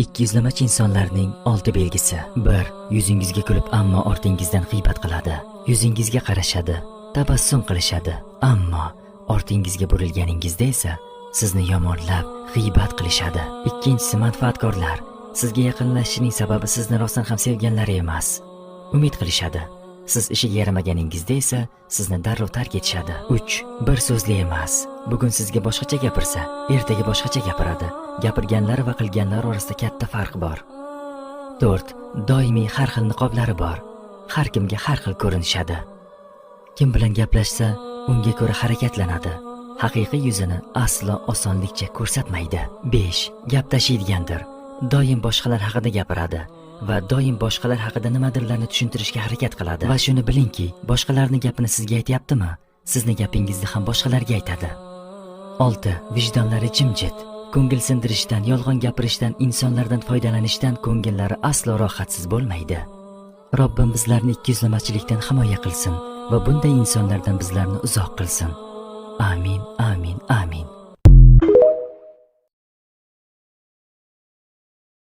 Ikkiyuzlamachi insonlarning 6 belgisi. 1. Yuzingizga kulib, ammo ortingizdan g'iybat qiladi. Yuzingizga qarashadi, tabassum qilishadi, ammo ortingizga burilganingizda esa sizni yomonlab, g'iybat qilishadi. Ikkinchisi, manfaatkorlar. Sizga yaqinlashishining sababi sizni rostdan ham sevganlari emas. Umid qilishadi. Siz ishiga yaramaganingizda esa sizni darrov tark etishadi. 3. Bir so'zli emas. Bugun sizga boshqacha gapirsa, ertaga boshqacha gapiradi. Gapirganlari va qilganlari orasida katta farq bor. 4. Doimiy har xil niqoblari bor. Har kimga har xil ko'rinishadi. Kim bilan gaplashsa, unga ko'ra harakatlanadi. Haqiqiy yuzini aslo osonlikcha ko'rsatmaydi. 5. Gap tashiydigandir. Doim boshqalar haqida gapiradi va doim boshqalar haqida nimadirlarni tushuntirishga harakat qiladi. Va shuni bilingki, boshqalarning gapini sizga aytayaptimi? Sizni gapingizni ham boshqalarga aytadi. 6. Vijdonlari jimjit. Ko'ngil sindirishdan, yolg'on gapirishdan, insonlardan foydalanishdan ko'ngillari aslo rohatsiz bo'lmaydi. Robbim bizlarni ikkiyuzlamachilikdan himoya qilsin va bunday insonlardan bizlarni uzoq qilsin. Amin, amin, amin.